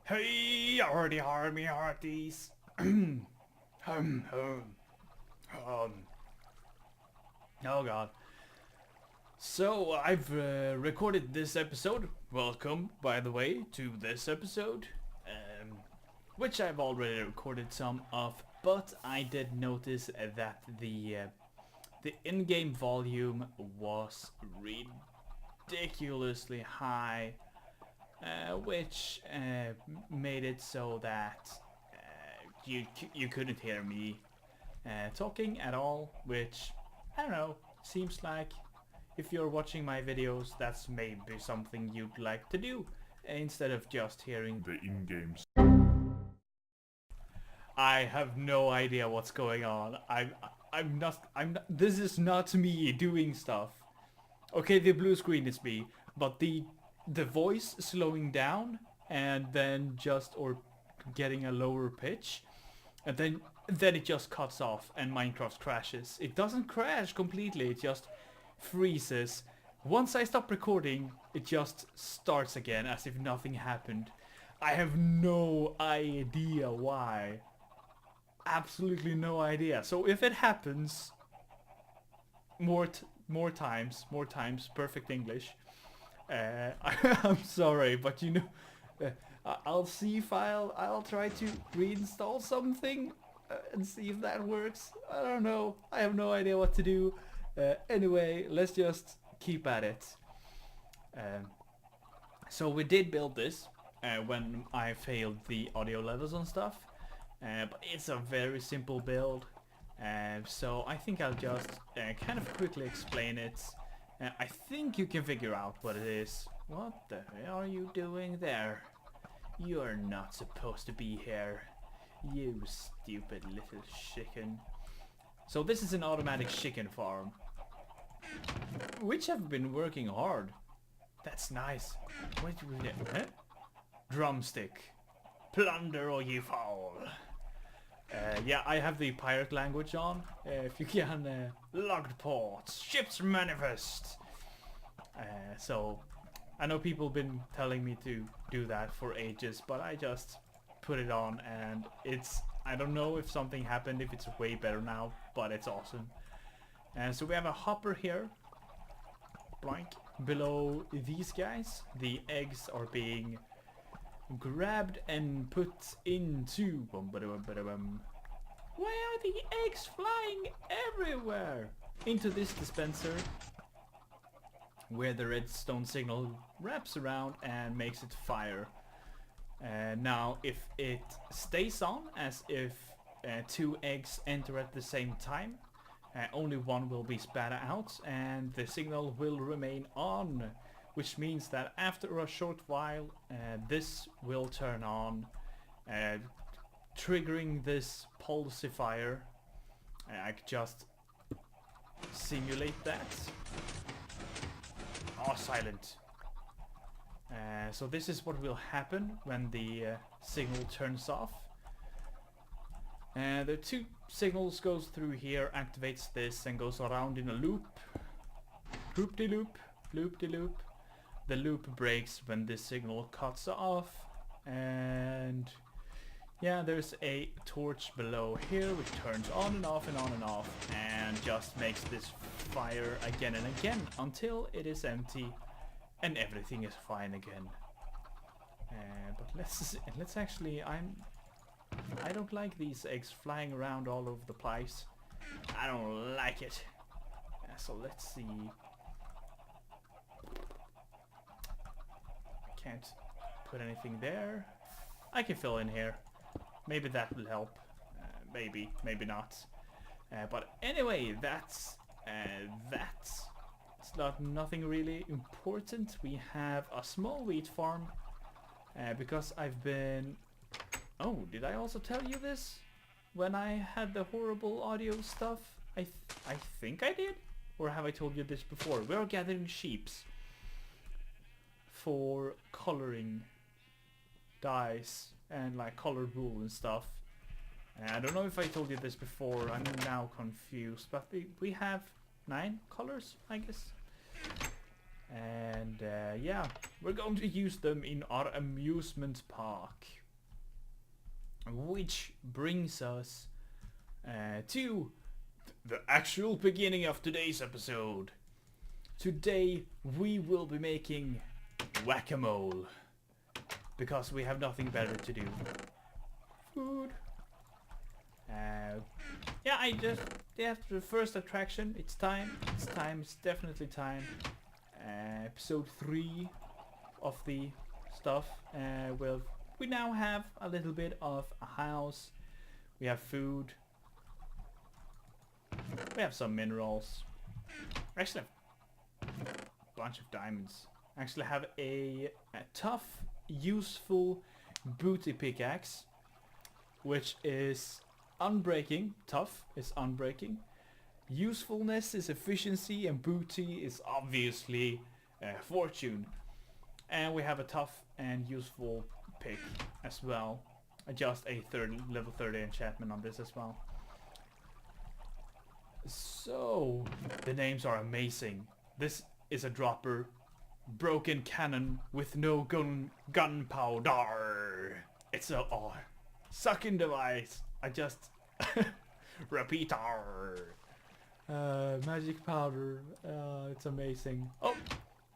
Hey, Yarrdeharr, me hearties. Um, oh god. So, I've recorded this episode. Welcome, by the way, to this episode. Which I've already recorded some of, but I did notice that the in-game volume was ridiculously high, which made it so that you couldn't hear me talking at all, which, I don't know, seems like if you're watching my videos, that's maybe something you'd like to do, instead of just hearing the in-game. I have no idea what's going on. This is not me doing stuff. Okay, the blue screen is me, but the voice slowing down and then or getting a lower pitch, and then it just cuts off and Minecraft crashes. It doesn't crash completely, it just freezes. Once I stop recording, it just starts again as if nothing happened. I have no idea why. Absolutely no idea. So if it happens more times, perfect English, I'm sorry, but you know, I'll see if I'll try to reinstall something and see if that works. I don't know. I have no idea what to do. Anyway, let's just keep at it. So we did build this when I failed the audio levels and stuff, but it's a very simple build. So I think I'll just kind of quickly explain it. I think you can figure out what it is. What the hell are you doing there? You're not supposed to be here. You stupid little chicken. So this is an automatic chicken farm, which have been working hard. That's nice. What do we get? Huh? Drumstick. Plunder or you fall. Yeah, I have the pirate language on. If you can, logged ports, ships manifest. So, I know people have been telling me to do that for ages, but I just put it on and I don't know if something happened, if it's way better now, but it's awesome. So we have a hopper here, blank, below these guys. The eggs are being grabbed and put into why are the eggs flying everywhere? Into this dispenser, where the redstone signal wraps around and makes it fire. Now if it stays on, as if 2 eggs enter at the same time, only one will be spat out and the signal will remain on, which means that after a short while this will turn on, triggering this pulsifier. I could just simulate that. Oh, silent. So this is what will happen when the signal turns off. The 2 signals goes through here, activates this and goes around in a loop. Loop-de-loop, loop-de-loop. The loop breaks when this signal cuts off, and yeah, there's a torch below here which turns on and off and on and off and just makes this fire again and again until it is empty and everything is fine again. But let's actually, I don't like these eggs flying around all over the place. I don't like it. So let's see. Can't put anything there. I can fill in here. Maybe that will help. Maybe not. But anyway, that's it's nothing really important. We have a small wheat farm because I've been. Oh, did I also tell you this when I had the horrible audio stuff? I think I did, or have I told you this before? We are gathering sheeps for coloring dyes and like colored wool and stuff. I don't know if I told you this before, I'm now confused, but we have 9 colors, I guess. And yeah, we're going to use them in our amusement park. Which brings us to the actual beginning of today's episode. Today we will be making whac-a-mole. Because we have nothing better to do. Food. Yeah, the first attraction. It's time. It's definitely time. Episode 3 of the stuff. We now have a little bit of a house. We have food. We have some minerals. We actually have a bunch of diamonds. I actually have a tough, useful booty pickaxe, which is unbreaking. Tough is unbreaking. Usefulness is efficiency, and booty is obviously fortune. And we have a tough and useful pick as well. Just a level 30 enchantment on this as well. So the names are amazing. This is a dropper. Broken cannon with no gunpowder. It's a sucking device. I just repeater. Magic powder. It's amazing. Oh,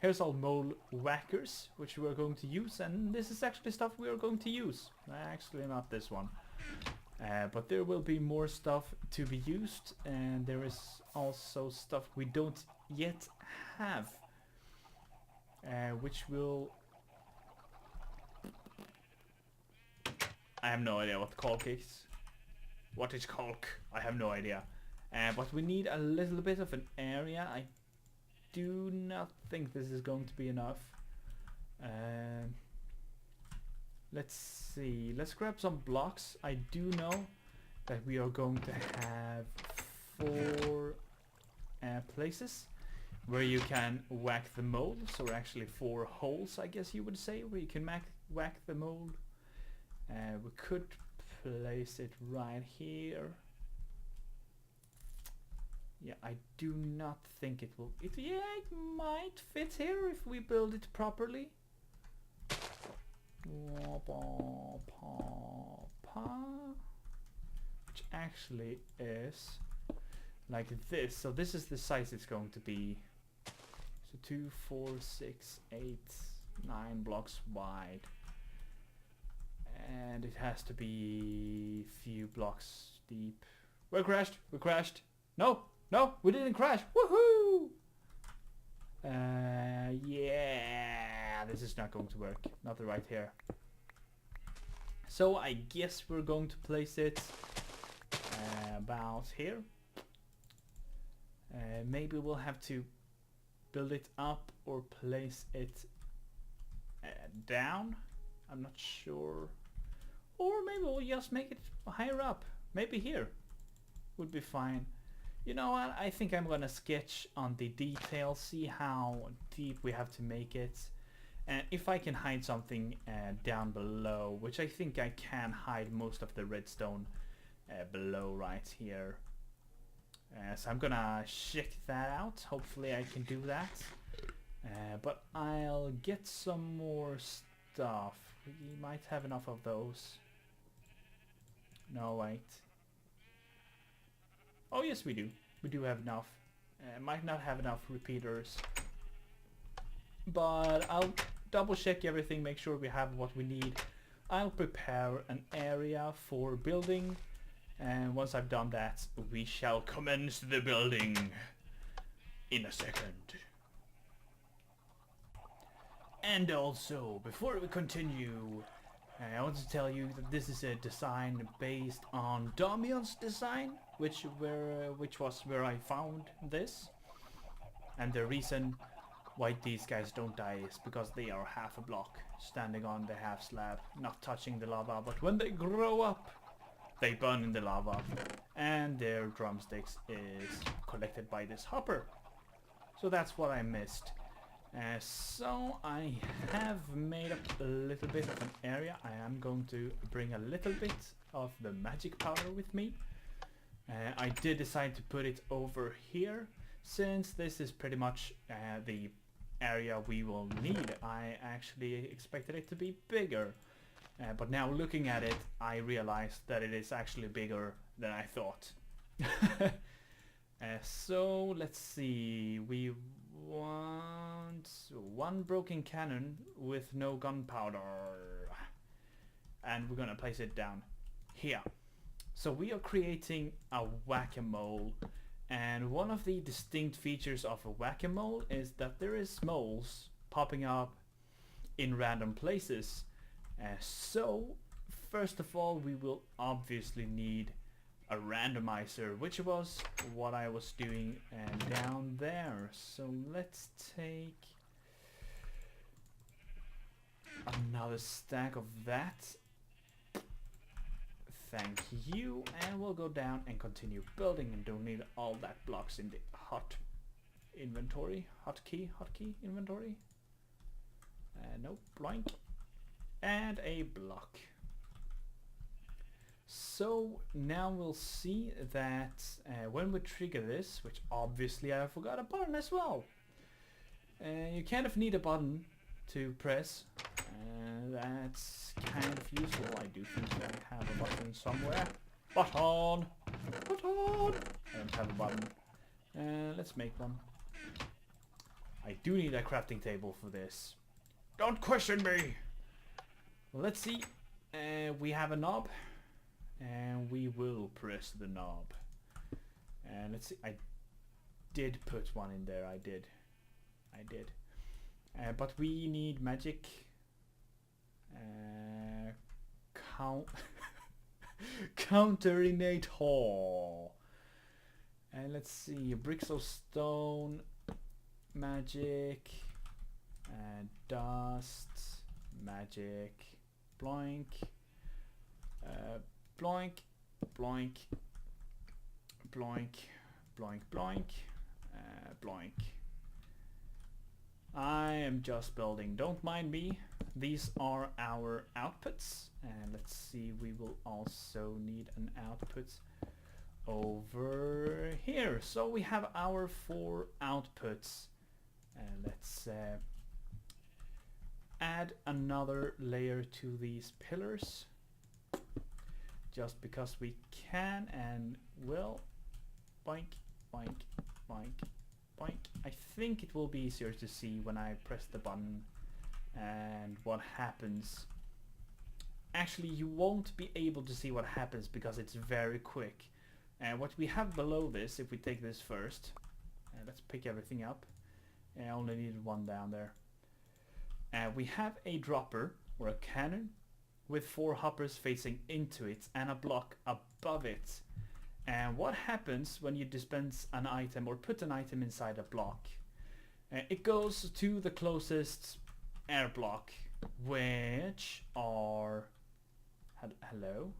here's all mole whackers, which we're going to use, and this is actually stuff we are going to use. Actually, not this one. But there will be more stuff to be used, and there is also stuff we don't yet have. Which will... I have no idea what caulk is. What is caulk? I have no idea. But we need a little bit of an area. I do not think this is going to be enough. Let's see. Let's grab some blocks. I do know that we are going to have 4 places where you can whack the mole. So actually 4 holes, I guess you would say, where you can whack the mole. We could place it right here. Yeah, I do not think it will. Yeah, it might fit here if we build it properly. Which actually is like this. So this is the size it's going to be. So 2, 4, 6, 8, 9 blocks wide. And it has to be a few blocks deep. We crashed! We crashed! No! No! We didn't crash! Woohoo! Yeah, this is not going to work. Not right here. So I guess we're going to place it about here. Maybe we'll have to build it up or place it down. I'm not sure. Or maybe we'll just make it higher up. Maybe here would be fine. You know what? I think I'm gonna sketch on the details, see how deep we have to make it. And if I can hide something down below, which I think I can hide most of the redstone below right here. So I'm gonna check that out. Hopefully I can do that. But I'll get some more stuff. We might have enough of those. No, wait. Oh yes, we do. We do have enough. Might not have enough repeaters. But I'll double check everything, make sure we have what we need. I'll prepare an area for building. And once I've done that, we shall commence the building in a second. And also, before we continue, I want to tell you that this is a design based on Damion's design, which was where I found this. And the reason why these guys don't die is because they are half a block, standing on the half slab, not touching the lava, but when they grow up, they burn in the lava, and their drumsticks is collected by this hopper. So that's what I missed. So I have made up a little bit of an area. I am going to bring a little bit of the magic powder with me. I did decide to put it over here, since this is pretty much the area we will need. I actually expected it to be bigger. But now looking at it, I realized that it is actually bigger than I thought. So let's see, we want one broken cannon with no gunpowder. And we're gonna place it down here. So we are creating a whack-a-mole. And one of the distinct features of a whack-a-mole is that there is moles popping up in random places. So first of all, we will obviously need a randomizer, which was what I was doing down there. So let's take another stack of that. Thank you, and we'll go down and continue building, and don't need all that blocks in the hot inventory. Hotkey inventory. Nope, blank. And a block. So now we'll see that when we trigger this, which obviously I forgot a button as well. You kind of need a button to press. That's kind of useful. I do think I have a button somewhere. Button! Button! I don't have a button. Let's make one. I do need a crafting table for this. Don't question me! Well, let's see. We have a knob. And we will press the knob. And let's see. I did put one in there. I did. But we need magic. Counterinator. And let's see. Bricks of stone. Magic. Dust. Magic. Blank. Bloink, bloink, bloink, bloink, bloink, bloink. I am just building, don't mind me. These are our outputs, and let's see, we will also need an output over here. So we have our 4 outputs, and let's add another layer to these pillars. Just because we can and will. Boink, boink, boink, boink. I think it will be easier to see when I press the button and what happens. Actually, you won't be able to see what happens because it's very quick. And what we have below this, if we take this first, let's pick everything up. I only needed one down there. We have a dropper or a cannon with 4 hoppers facing into it and a block above it. And what happens when you dispense an item or put an item inside a block? It goes to the closest air block, which are... hello?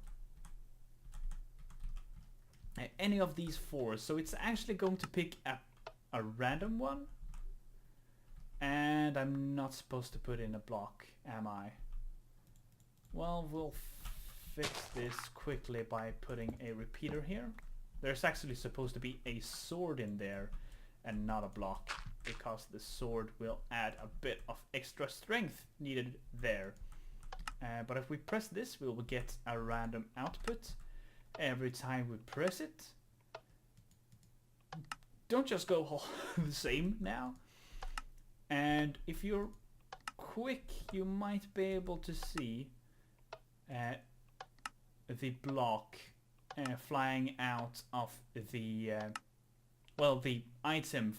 Any of these 4. So it's actually going to pick a random one. And I'm not supposed to put in a block, am I? Well, we'll fix this quickly by putting a repeater here. There's actually supposed to be a sword in there and not a block, because the sword will add a bit of extra strength needed there. But if we press this, we will get a random output every time we press it. Don't just go all the same now. And if you're quick, you might be able to see the block flying out of the the item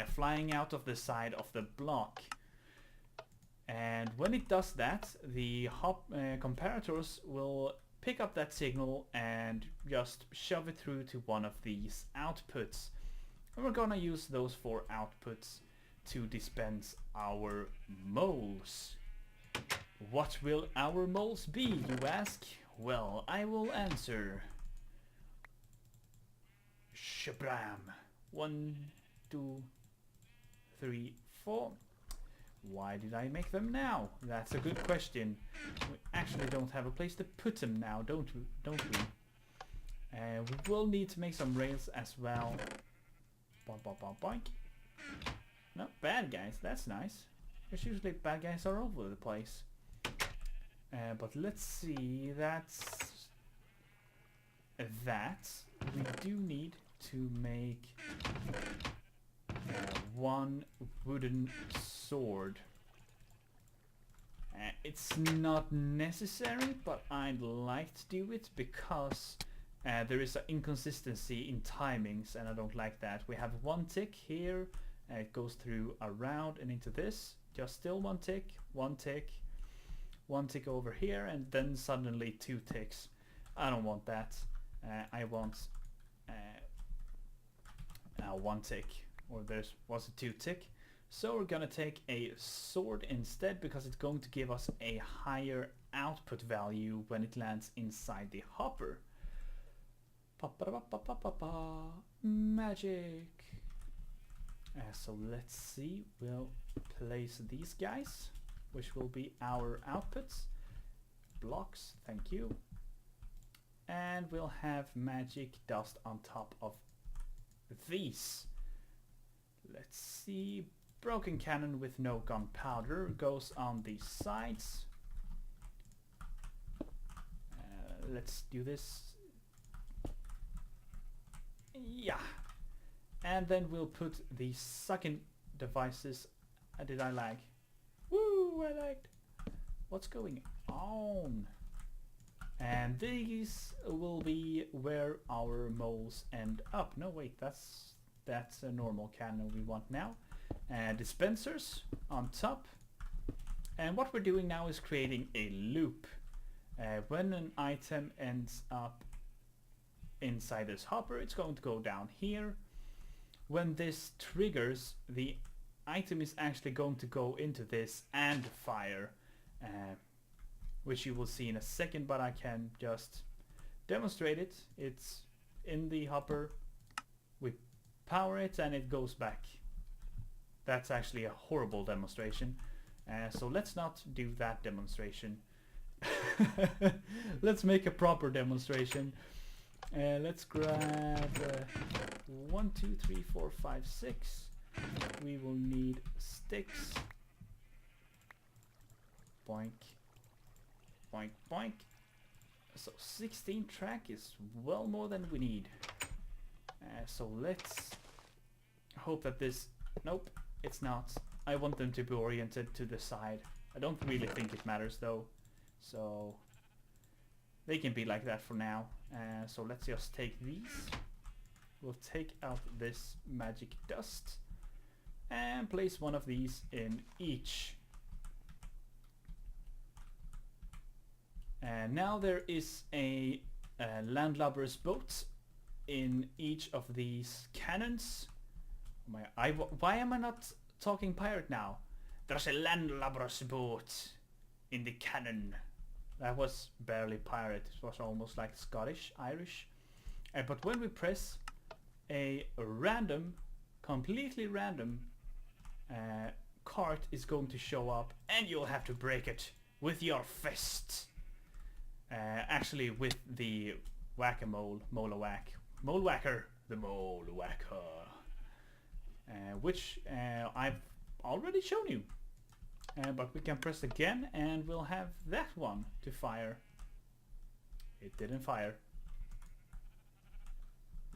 flying out of the side of the block. And when it does that, the comparators will pick up that signal and just shove it through to one of these outputs. And we're gonna use those 4 outputs to dispense our moles. What will our moles be, you ask? Well, I will answer. Shabram. 1, 2, 3, 4. Why did I make them now? That's a good question. We actually don't have a place to put them now, don't we? We will need to make some rails as well. Boink, boink, boink, boink. No, bad guys, that's nice. Because usually bad guys are all over the place. But let's see, that's... that. We do need to make one wooden sword. It's not necessary, but I'd like to do it because there is an inconsistency in timings and I don't like that. We have one tick here, it goes through around and into this. Just still one tick, one tick, one tick over here, and then suddenly 2 ticks. I don't want that. I want 1 tick, or there was a 2 tick. So we're gonna take a sword instead because it's going to give us a higher output value when it lands inside the hopper. Magic! So let's see, we'll place these guys, which will be our outputs. Blocks, thank you. And we'll have magic dust on top of these. Let's see, broken cannon with no gunpowder goes on the sides. Let's do this. Yeah. And then we'll put the sucking devices. Did I lag? Woo, I lagged. What's going on? And these will be where our moles end up. No, wait, that's a normal cannon we want now. Dispensers on top. And what we're doing now is creating a loop. When an item ends up inside this hopper, it's going to go down here. When this triggers, the item is actually going to go into this and fire. Which you will see in a second, but I can just demonstrate it. It's in the hopper, we power it and it goes back. That's actually a horrible demonstration, so let's not do that demonstration. Let's make a proper demonstration. Let's grab 1, 2, 3, 4, 5, 6. We will need sticks. Boink. Boink, boink. So 16 track is well more than we need. So let's hope that this... Nope, it's not. I want them to be oriented to the side. I don't really think it matters though. So they can be like that for now. So let's just take these. We'll take out this magic dust and place one of these in each. Now there is a landlubber's boat in each of these cannons. Why am I not talking pirate now? There's a landlubber's boat in the cannon. That was barely pirate. It was almost like Scottish, Irish. But when we press a random, completely random cart is going to show up, and you'll have to break it with your fist. Actually with the whac-a-mole, mole-a-whack, mole-whacker, the mole-whacker, which I've already shown you. But we can press again and we'll have that one to fire. It didn't fire.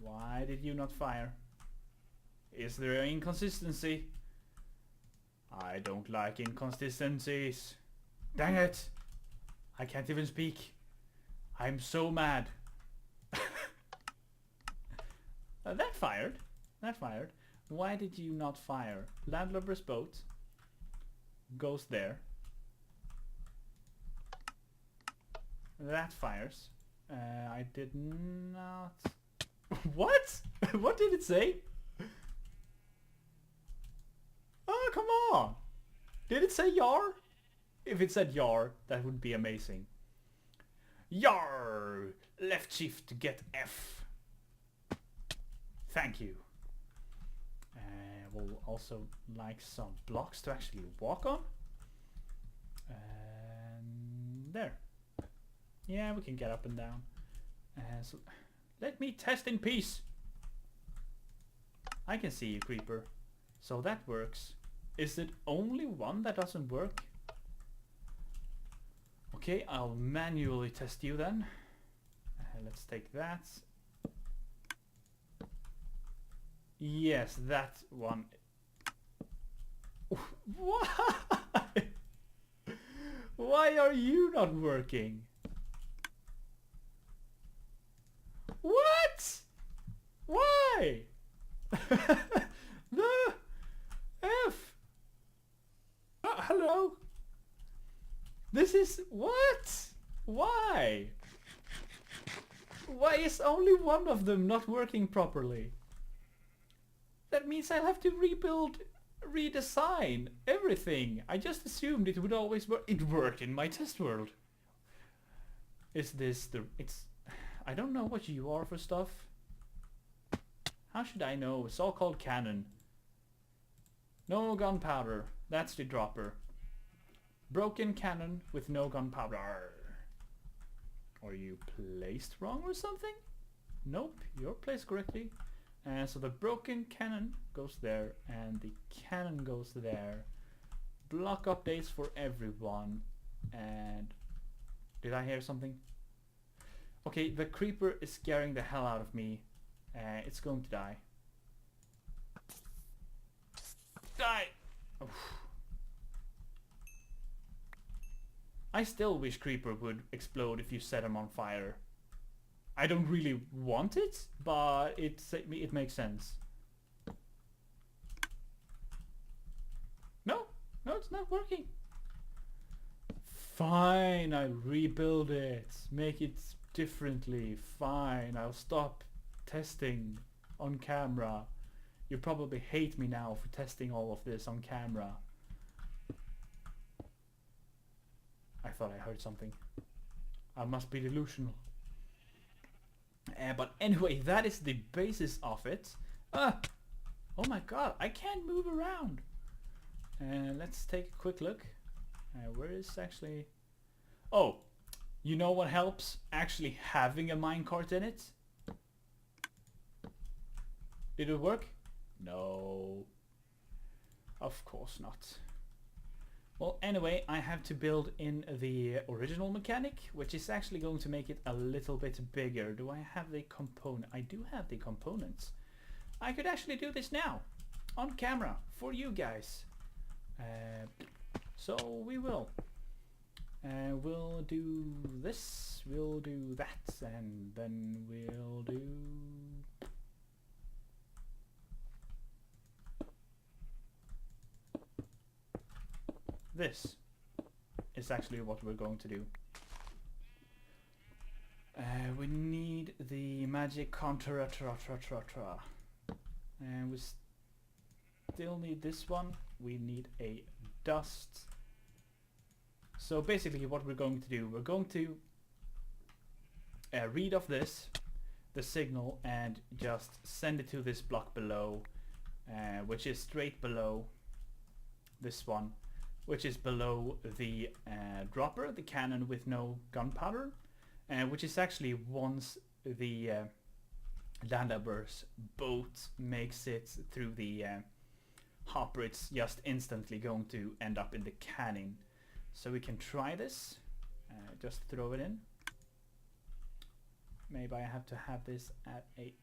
Why did you not fire? Is there an inconsistency? I don't like inconsistencies. Dang it! I can't even speak. I'm so mad. That fired. That fired. Why did you not fire? Landlubber's boat goes there. That fires. I did not... What? What did it say? Oh, come on! Did it say Yar? If it said Yar, that would be amazing. Yar! Left shift to get F. Thank you. We'll also like some blocks to actually walk on. And there. Yeah, we can get up and down. So let me test in peace. I can see you, creeper. So that works. Is it only one that doesn't work? Okay, I'll manually test you then. Let's take that. Yes, that one. Why? Why are you not working? What? Why? The F. Hello? This is what? Why? Why is only one of them not working properly? That means I'll have to rebuild, redesign everything. I just assumed it would always work. It worked in my test world. Is this the... It's... I don't know what you are for stuff. How should I know? It's all called cannon. No gunpowder. That's the dropper. Broken cannon with no gunpowder. Are you placed wrong or something? Nope, you're placed correctly. So the broken cannon goes there and the cannon goes there. Block updates for everyone. And did I hear something? Okay, the creeper is scaring the hell out of me. It's going to die. Die! Oof. I still wish creeper would explode if you set him on fire. I don't really want it, but it makes sense. No, it's not working. Fine, I'll rebuild it. Make it differently. Fine, I'll stop testing on camera. You probably hate me now for testing all of this on camera. I thought I heard something. I must be delusional. But anyway, that is the basis of it. Oh my god, I can't move around. Let's take a quick look. Where is actually... Oh, you know what helps? Actually having a minecart in it. Did it work? No. Of course not. Well, anyway, I have to build in the original mechanic, which is actually going to make it a little bit bigger. Do I have the component? I do have the components. I could actually do this now, on camera, for you guys. So we will. We'll do this, we'll do that, and then we'll do... This is actually what we're going to do. We need the magic counter, and we still need this one. We need a dust. So basically what we're going to do, we're going to read off this, the signal, and just send it to this block below, which is straight below this one, which is below the dropper, the cannon with no gunpowder, which is actually once the Yarrdeharr's boat makes it through the hopper, it's just instantly going to end up in the cannon. So we can try this, just throw it in. Maybe I have to have this at a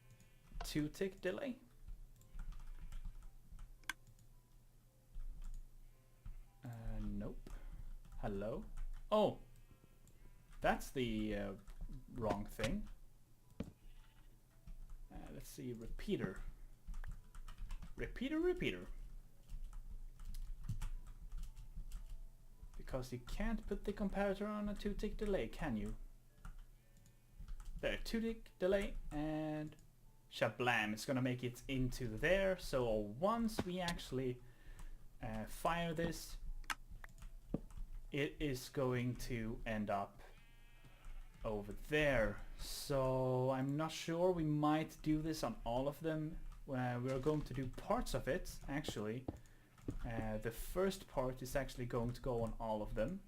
2-tick delay. Nope. Hello? Oh! That's the wrong thing. Let's see, repeater. Repeater. Because you can't put the comparator on a 2-tick delay, can you? There, 2-tick delay, and shablam, it's gonna make it into there. So once we actually fire this, it is going to end up over there. So I'm not sure, we might do this on all of them. We're going to do parts of it, actually. The first part is actually going to go on all of them.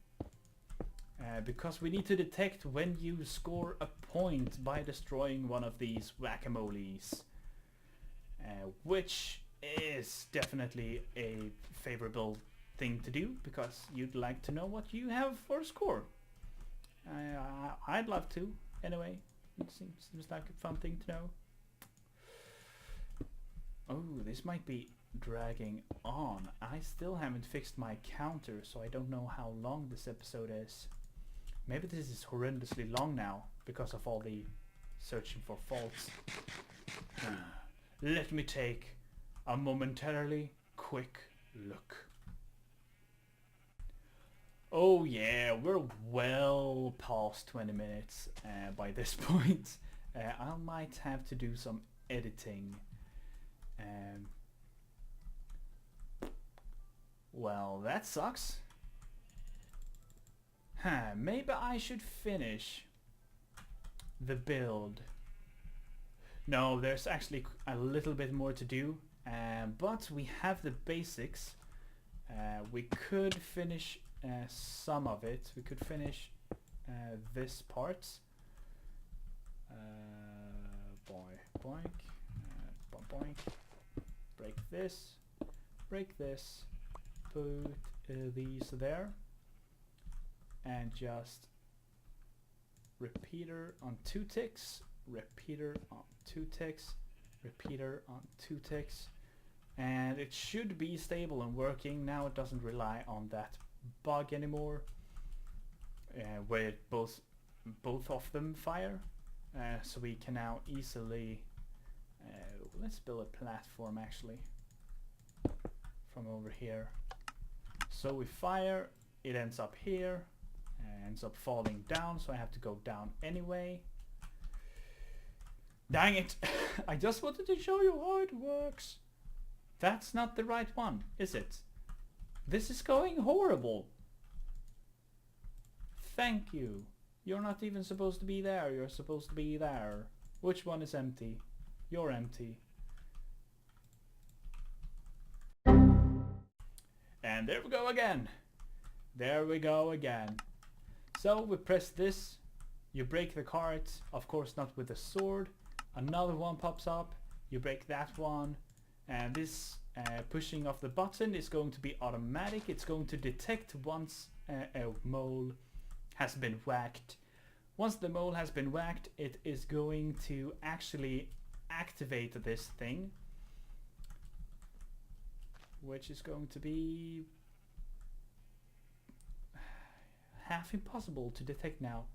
Because we need to detect when you score a point by destroying one of these whack-a-moles. Which is definitely a favorable thing to do because you'd like to know what you have for a score. I'd love to. Anyway, it seems like a fun thing to know. Oh, this might be dragging on. I still haven't fixed my counter, so I don't know how long this episode is. Maybe this is horrendously long now because of all the searching for faults. Let me take a momentarily quick look. Oh yeah, we're well past 20 minutes by this point. I might have to do some editing. Well, that sucks. Maybe I should finish the build. No, there's actually a little bit more to do, but we have the basics. We could finish some of it. We could finish this part. Boink, boink. Break this. Break this. Put these there. And just repeater on 2 ticks. Repeater on 2 ticks. Repeater on 2 ticks. And it should be stable and working. Now it doesn't rely on that bug anymore, where both of them fire. So we can now easily let's build a platform actually from over here. So we fire, it ends up here, ends up falling down, so I have to go down anyway. Dang it! I just wanted to show you how it works. That's not the right one, is it? This is going horrible. Thank you. You're not even supposed to be there. You're supposed to be there. Which one is empty? You're empty. And there we go again. There we go again. So we press this. You break the cart. Of course not with a sword. Another one pops up. You break that one. And this pushing of the button is going to be automatic. It's going to detect once a mole has been whacked. Once the mole has been whacked, it is going to actually activate this thing, which is going to be half impossible to detect now.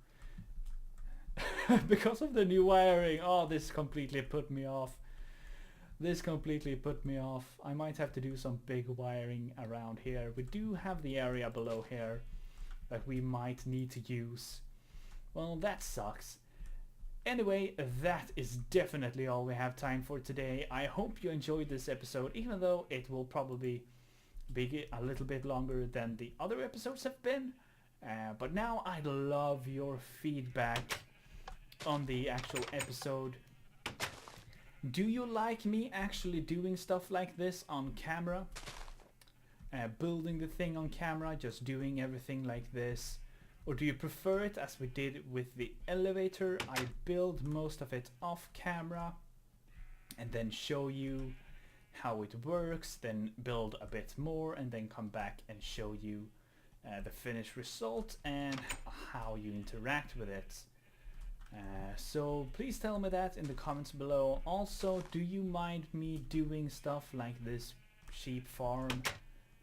Because of the new wiring. Oh, this completely put me off. This completely put me off. I might have to do some big wiring around here. We do have the area below here that we might need to use. Well, that sucks. Anyway, that is definitely all we have time for today. I hope you enjoyed this episode, even though it will probably be a little bit longer than the other episodes have been. But now I'd love your feedback on the actual episode. Do you like me actually doing stuff like this on camera? Building the thing on camera, just doing everything like this? Or do you prefer it as we did with the elevator? I build most of it off camera and then show you how it works, then build a bit more and then come back and show you the finished result and how you interact with it. So please tell me that in the comments below. Also, do you mind me doing stuff like this sheep farm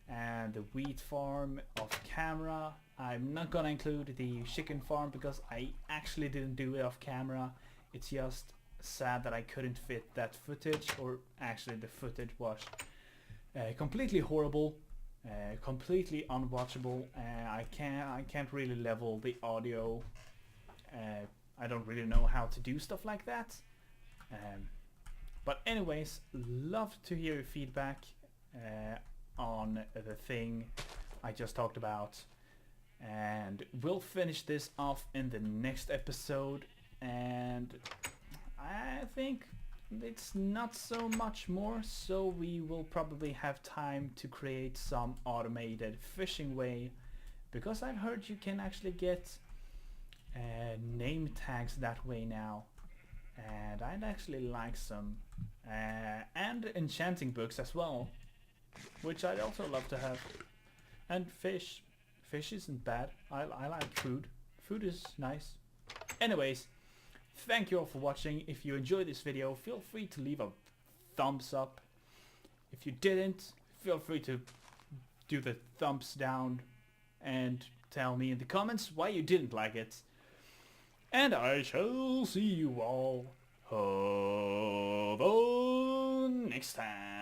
and the wheat farm off camera? I'm not gonna include the chicken farm because I actually didn't do it off camera. It's just sad that I couldn't fit that footage, or actually the footage was completely horrible, completely unwatchable. I can't really level the audio. I don't really know how to do stuff like that. But anyways, love to hear your feedback on the thing I just talked about. And we'll finish this off in the next episode. And I think it's not so much more, so we will probably have time to create some automated fishing way, because I've heard you can actually get name tags that way now, and I'd actually like some and enchanting books as well, which I'd also love to have. And fish. Fish isn't bad. I like food. Food is nice. Anyways, thank you all for watching. If you enjoyed this video, feel free to leave a thumbs up. If you didn't, feel free to do the thumbs down and tell me in the comments why you didn't like it. And I shall see you all next time.